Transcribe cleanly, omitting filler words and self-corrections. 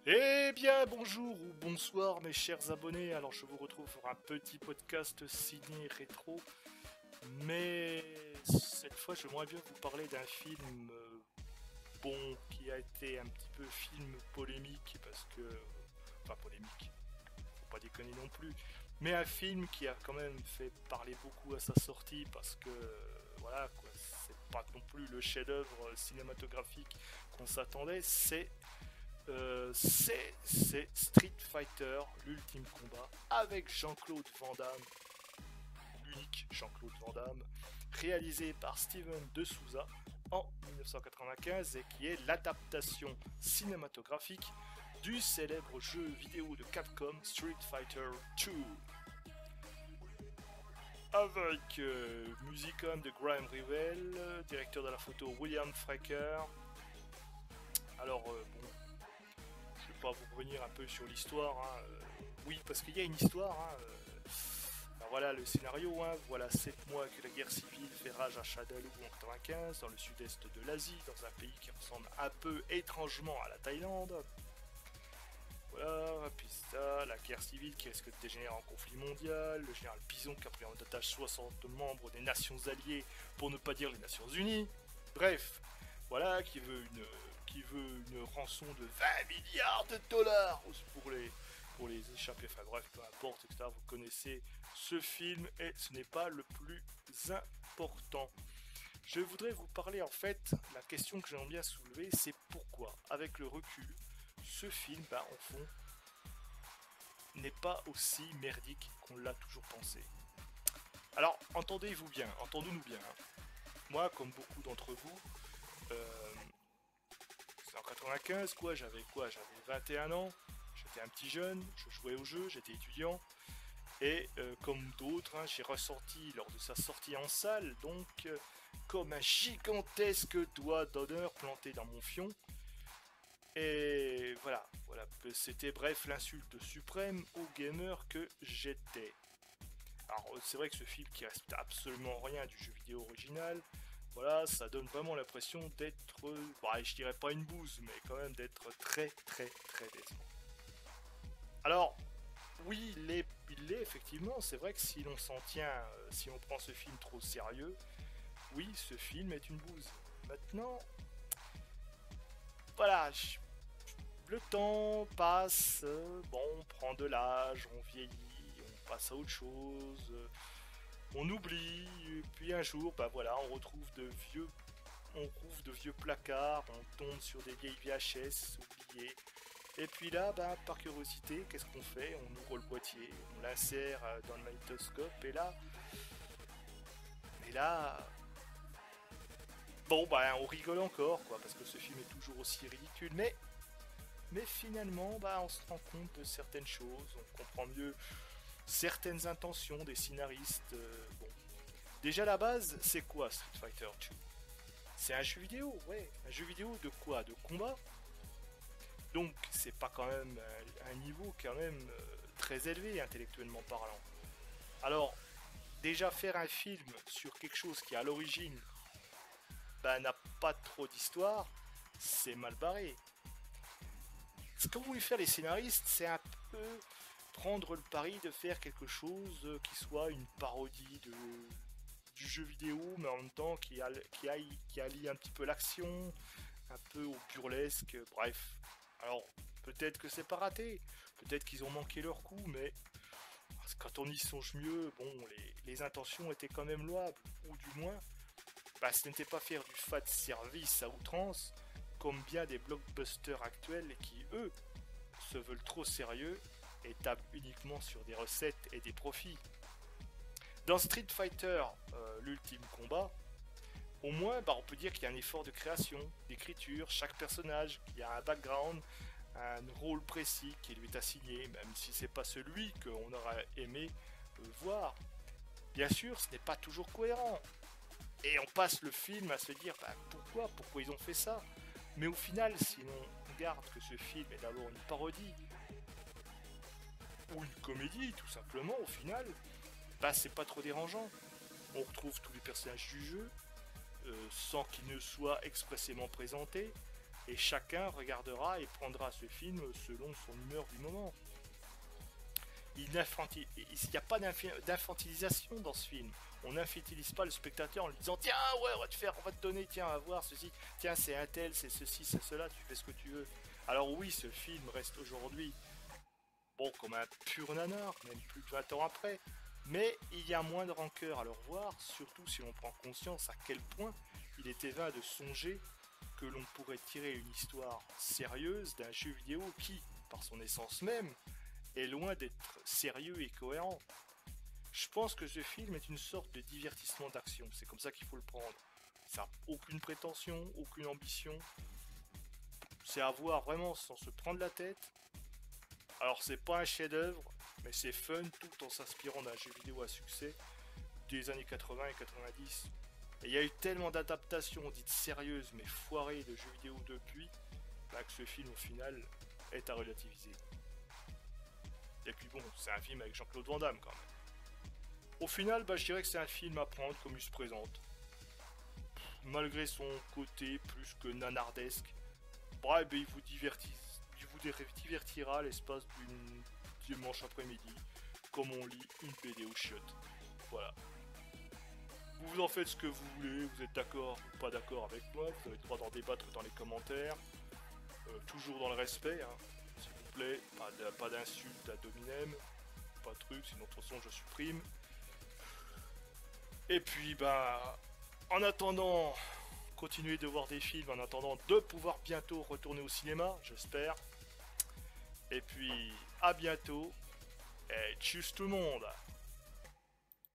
Eh bien, bonjour ou bonsoir mes chers abonnés. Alors, je vous retrouve pour un petit podcast ciné rétro. Mais cette fois, j'aimerais bien vous parler d'un film, bon, qui a été un petit peu film polémique parce que... Enfin, polémique, faut pas déconner non plus. Mais un film qui a quand même fait parler beaucoup à sa sortie parce que... voilà, quoi, c'est pas non plus le chef-d'œuvre cinématographique qu'on s'attendait. C'est Street Fighter, l'ultime combat, avec Jean-Claude Van Damme, l'unique Jean-Claude Van Damme, réalisé par Steven de Souza en 1995 et qui est l'adaptation cinématographique du célèbre jeu vidéo de Capcom Street Fighter 2. Avec musicom de Graham Revell, directeur de la photo William Fraker. Alors, bon, je vais pas vous revenir un peu sur l'histoire. Hein. Oui, parce qu'il y a une histoire. Hein. Alors voilà le scénario. Hein. Voilà 7 mois que la guerre civile fait rage à Shadaloo en 95, dans le sud-est de l'Asie, dans un pays qui ressemble un peu étrangement à la Thaïlande. Voilà, puis ça, la guerre civile qui risque de dégénérer en conflit mondial, le général Bison qui a pris en otage 60 membres des Nations Alliées, pour ne pas dire les Nations Unies. Bref, voilà, qui veut une rançon de 20 milliards de dollars pour les échapper. Enfin bref, peu importe, etc. Vous connaissez ce film et ce n'est pas le plus important. Je voudrais vous parler en fait, la question que j'aimerais bien soulever, c'est pourquoi, avec le recul, ce film, au fond, n'est pas aussi merdique qu'on l'a toujours pensé. Alors, entendez-vous bien, entendons-nous bien. Hein. Moi, comme beaucoup d'entre vous, c'est en 95, j'avais 21 ans, j'étais un petit jeune, je jouais au jeu, j'étais étudiant, et comme d'autres, hein, j'ai ressenti lors de sa sortie en salle, donc comme un gigantesque doigt d'honneur planté dans mon fion. Et voilà, c'était bref l'insulte suprême au gamer que j'étais. Alors c'est vrai que ce film qui reste absolument rien du jeu vidéo original, voilà, ça donne vraiment l'impression d'être, je dirais pas une bouse, mais quand même d'être très très très décevant. Alors, oui, il l'est effectivement, c'est vrai que si l'on s'en tient, si on prend ce film trop sérieux, oui, ce film est une bouse. Maintenant, voilà, le temps passe, bon, on prend de l'âge, on vieillit, on passe à autre chose, on oublie, et puis un jour, on retrouve de vieux placards, on tombe sur des vieilles VHS oubliées. Et puis là, par curiosité, qu'est-ce qu'on fait? On ouvre le boîtier, on l'insère dans le magnétoscope, et là, bon, on rigole encore, quoi, parce que ce film est toujours aussi ridicule, mais finalement, on se rend compte de certaines choses, on comprend mieux certaines intentions des scénaristes. Bon. Déjà, la base, c'est quoi Street Fighter 2? C'est un jeu vidéo, ouais. Un jeu vidéo de quoi? De combat. Donc, c'est pas quand même un niveau quand même très élevé intellectuellement parlant. Alors, déjà faire un film sur quelque chose qui à l'origine n'a pas trop d'histoire, c'est mal barré. Ce qu'ont voulu faire les scénaristes, c'est un peu prendre le pari de faire quelque chose qui soit une parodie du jeu vidéo, mais en même temps qui allie un petit peu l'action, un peu au burlesque, bref. Alors, peut-être que c'est pas raté, peut-être qu'ils ont manqué leur coup, mais quand on y songe mieux, bon, les intentions étaient quand même louables, ou du moins, ce n'était pas faire du fat service à outrance, comme bien des blockbusters actuels qui, eux, se veulent trop sérieux et tablent uniquement sur des recettes et des profits. Dans Street Fighter, l'ultime combat, au moins on peut dire qu'il y a un effort de création, d'écriture, chaque personnage qui a un background, un rôle précis qui lui est assigné, même si c'est pas celui qu'on aurait aimé voir. Bien sûr, ce n'est pas toujours cohérent. Et on passe le film à se dire pourquoi ils ont fait ça. Mais au final, si l'on regarde que ce film est d'abord une parodie, ou une comédie tout simplement au final, c'est pas trop dérangeant. On retrouve tous les personnages du jeu sans qu'ils ne soient expressément présentés. Et chacun regardera et prendra ce film selon son humeur du moment. Il n'y a pas d'infantilisation dans ce film. On n'infantilise pas le spectateur en lui disant tiens ouais on va te donner, tiens à voir ceci, tiens c'est un tel, c'est ceci, c'est cela, tu fais ce que tu veux. Alors oui, ce film reste aujourd'hui bon comme un pur nanar, même plus de 20 ans après, mais il y a moins de rancœur à le revoir, surtout si l'on prend conscience à quel point il était vain de songer que l'on pourrait tirer une histoire sérieuse d'un jeu vidéo qui, par son essence même, est loin d'être sérieux et cohérent. Je pense que ce film est une sorte de divertissement d'action, c'est comme ça qu'il faut le prendre. Ça n'a aucune prétention, aucune ambition. C'est à voir vraiment sans se prendre la tête. Alors c'est pas un chef-d'œuvre, mais c'est fun tout en s'inspirant d'un jeu vidéo à succès des années 80 et 90. Et il y a eu tellement d'adaptations dites sérieuses mais foirées de jeux vidéo depuis, bah, que ce film au final est à relativiser. Et puis bon, c'est un film avec Jean-Claude Van Damme quand même. Au final, bah, je dirais que c'est un film à prendre comme il se présente. Malgré son côté plus que nanardesque, bah, bah, il vous divertira à l'espace d'une dimanche après-midi, comme on lit une BD au chiottes. Voilà. Vous en faites ce que vous voulez, vous êtes d'accord ou pas d'accord avec moi, vous avez le droit d'en débattre dans les commentaires, toujours dans le respect, hein, s'il vous plaît, pas d'insultes à dominem, pas de trucs, sinon de toute façon je supprime. Et puis bah, en attendant, continuez de voir des films, en attendant de pouvoir bientôt retourner au cinéma, j'espère. Et puis à bientôt, et tchuss tout le monde!